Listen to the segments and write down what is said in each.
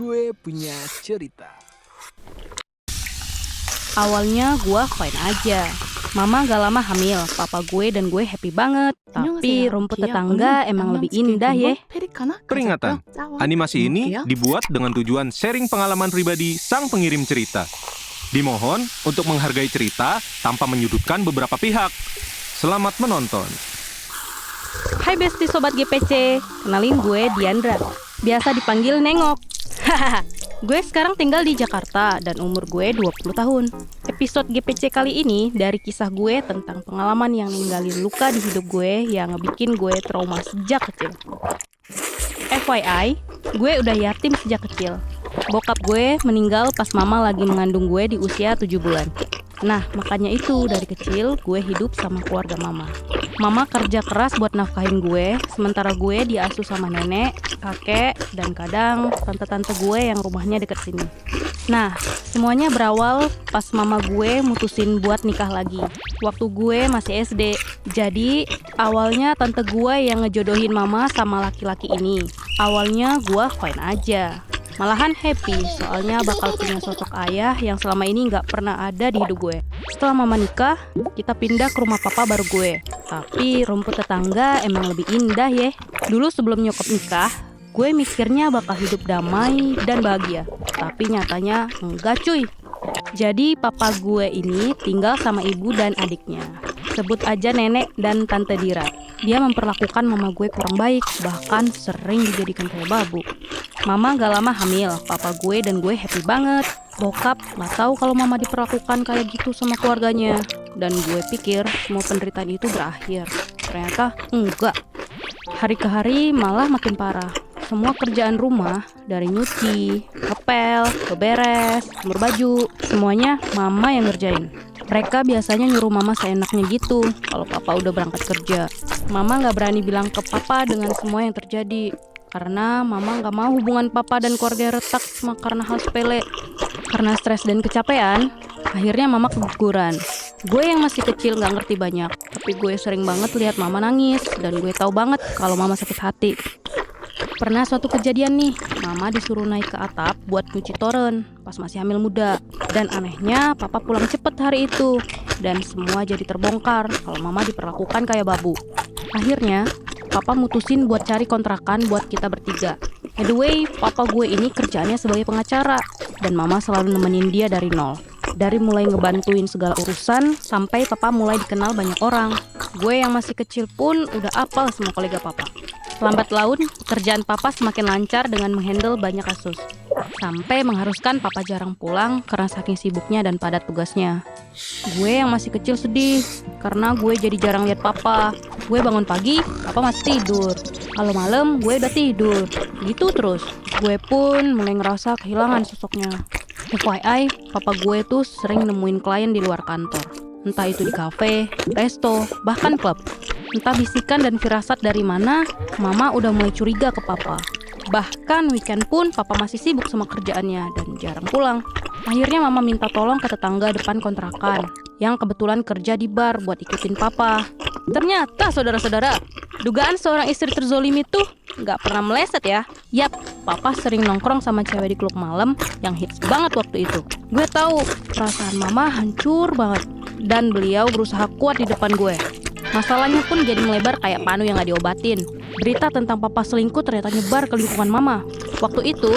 Gue punya cerita. Awalnya gue fine aja. Mama gak lama hamil, papa gue dan gue happy banget. Tapi rumput tetangga emang lebih indah ya. Peringatan, animasi ini dibuat dengan tujuan sharing pengalaman pribadi sang pengirim cerita. Dimohon untuk menghargai cerita tanpa menyudutkan beberapa pihak. Selamat menonton. Hai besti sobat GPC, kenalin gue Diandra. Biasa dipanggil Nengok. Hahaha. Gue sekarang tinggal di Jakarta dan umur gue 20 tahun. Episode GPC kali ini dari kisah gue tentang pengalaman yang ninggalin luka di hidup gue yang ngebikin gue trauma sejak kecil. FYI, gue udah yatim sejak kecil. Bokap gue meninggal pas mama lagi mengandung gue di usia 7 bulan. Nah, makanya itu dari kecil gue hidup sama keluarga mama. Mama kerja keras buat nafkahin gue, sementara gue diasuh sama nenek, kakek, dan kadang tante-tante gue yang rumahnya deket sini. Nah, semuanya berawal pas mama gue mutusin buat nikah lagi. Waktu gue masih SD. Jadi, awalnya tante gue yang ngejodohin mama sama laki-laki ini. Awalnya gue fine aja. Malahan happy, soalnya bakal punya sosok ayah yang selama ini gak pernah ada di hidup gue. Setelah mama nikah, kita pindah ke rumah papa baru gue. Tapi rumput tetangga emang lebih indah ya. Dulu sebelum nyokap nikah, gue mikirnya bakal hidup damai dan bahagia. Tapi nyatanya enggak cuy. Jadi papa gue ini tinggal sama ibu dan adiknya. Sebut aja nenek dan tante Dira. Dia memperlakukan mama gue kurang baik, bahkan sering dijadikan kayak babu. Mama gak lama hamil, papa gue dan gue happy banget. Bokap gak tahu kalau mama diperlakukan kayak gitu sama keluarganya. Dan gue pikir semua penderitaan itu berakhir. Ternyata enggak. Hari ke hari malah makin parah. Semua kerjaan rumah, dari nyuci, ngepel, beberes, jemur baju, semuanya mama yang ngerjain. Mereka biasanya nyuruh mama seenaknya gitu kalau papa udah berangkat kerja. Mama gak berani bilang ke papa dengan semua yang terjadi. Karena mama gak mau hubungan papa dan keluarga retak cuma karena hal sepele. Karena stres dan kecapean, akhirnya mama keguguran. Gue yang masih kecil gak ngerti banyak, tapi gue sering banget lihat mama nangis. Dan gue tahu banget kalau mama sakit hati. Pernah suatu kejadian nih, mama disuruh naik ke atap buat nyuci toren pas masih hamil muda. Dan anehnya papa pulang cepet hari itu. Dan semua jadi terbongkar kalau mama diperlakukan kayak babu. Akhirnya papa mutusin buat cari kontrakan buat kita bertiga. By the way, papa gue ini kerjaannya sebagai pengacara. Dan mama selalu nemenin dia dari nol. Dari mulai ngebantuin segala urusan sampai papa mulai dikenal banyak orang. Gue yang masih kecil pun udah apal semua kolega papa. Lambat laun, pekerjaan papa semakin lancar dengan menghandle banyak kasus. Sampai mengharuskan papa jarang pulang karena saking sibuknya dan padat tugasnya. Gue yang masih kecil sedih karena gue jadi jarang lihat papa. Gue bangun pagi, papa masih tidur. Kalau malam, gue udah tidur. Gitu terus. Gue pun mulai ngerasa kehilangan sosoknya. FYI, papa gue tuh sering nemuin klien di luar kantor. Entah itu di kafe, resto, bahkan klub. Entah bisikan dan firasat dari mana, mama udah mulai curiga ke papa. Bahkan weekend pun papa masih sibuk sama kerjaannya dan jarang pulang. Akhirnya mama minta tolong ke tetangga depan kontrakan yang kebetulan kerja di bar buat ikutin papa. Ternyata saudara-saudara, dugaan seorang istri terzolimi tuh gak pernah meleset ya. Yap, papa sering nongkrong sama cewek di klub malam yang hits banget waktu itu. Gue tahu perasaan mama hancur banget dan beliau berusaha kuat di depan gue. Masalahnya pun jadi melebar kayak panu yang gak diobatin. Berita tentang papa selingkuh ternyata nyebar ke lingkungan mama. Waktu itu,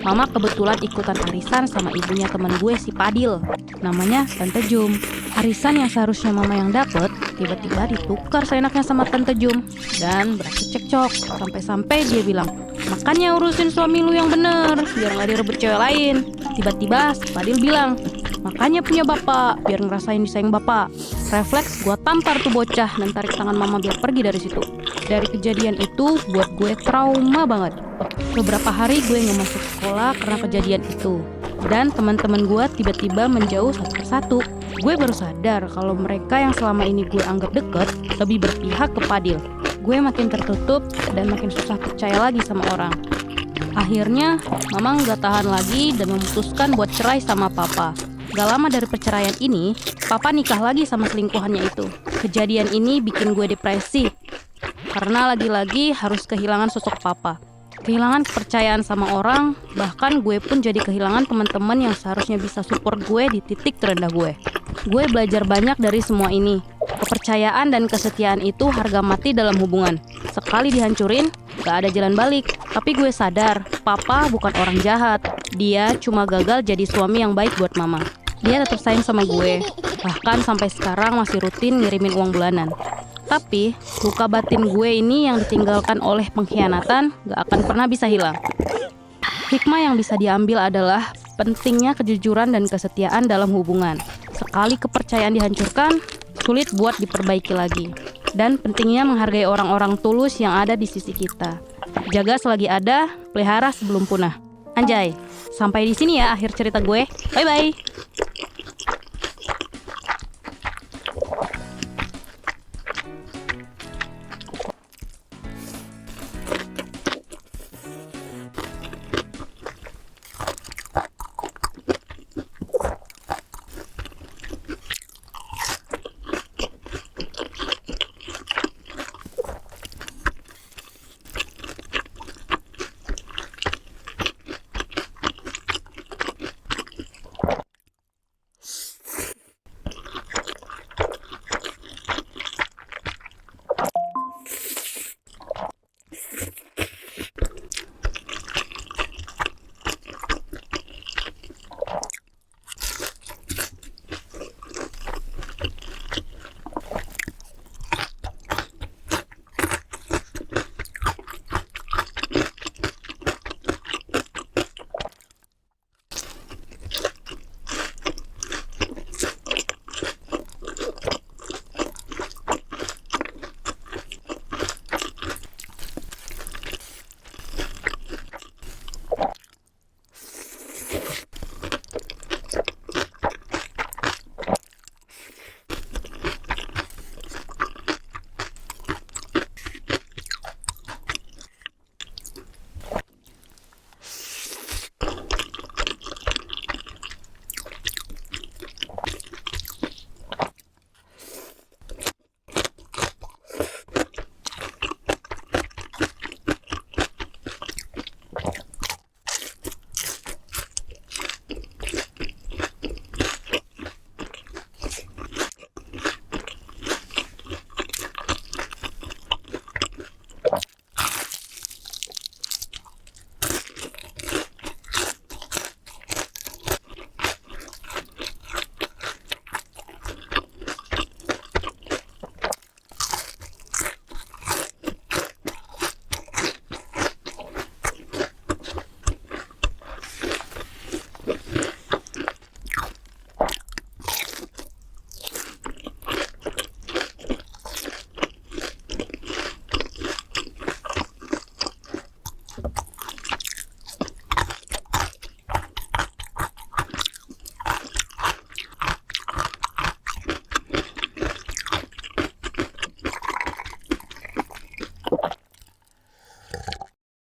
mama kebetulan ikutan arisan sama ibunya teman gue si Padil. Namanya Tante Jum. Arisan yang seharusnya mama yang dapet, tiba-tiba ditukar seenaknya sama Tante Jum. Dan berakhir cekcok, sampai-sampai dia bilang, "Makanya urusin suami lu yang bener, biar gak direbut cewek lain." Tiba-tiba si Padil bilang, "Makanya punya bapak, biar ngerasain disayang bapak." Refleks gue tampar tuh bocah dan tarik tangan mama biar pergi dari situ. Dari kejadian itu buat gue trauma banget. Beberapa hari gue gak masuk sekolah karena kejadian itu. Dan teman-teman gue tiba-tiba menjauh satu persatu. Gue baru sadar kalau mereka yang selama ini gue anggap deket lebih berpihak ke Padil. Gue makin tertutup dan makin susah percaya lagi sama orang. Akhirnya mama gak tahan lagi dan memutuskan buat cerai sama papa. Gak lama dari perceraian ini, papa nikah lagi sama selingkuhannya itu. Kejadian ini bikin gue depresi karena lagi-lagi harus kehilangan sosok papa. Kehilangan kepercayaan sama orang, bahkan gue pun jadi kehilangan teman-teman yang seharusnya bisa support gue di titik terendah gue. Gue belajar banyak dari semua ini. Kepercayaan dan kesetiaan itu harga mati dalam hubungan. Sekali dihancurin, gak ada jalan balik. Tapi gue sadar, papa bukan orang jahat. Dia cuma gagal jadi suami yang baik buat mama. Dia tetap sayang sama gue. Bahkan sampai sekarang masih rutin ngirimin uang bulanan. Tapi, luka batin gue ini yang ditinggalkan oleh pengkhianatan gak akan pernah bisa hilang. Hikmah yang bisa diambil adalah pentingnya kejujuran dan kesetiaan dalam hubungan. Sekali kepercayaan dihancurkan, sulit buat diperbaiki lagi. Dan pentingnya menghargai orang-orang tulus yang ada di sisi kita. Jaga selagi ada, pelihara sebelum punah. Anjay, sampai di sini ya akhir cerita gue. Bye-bye!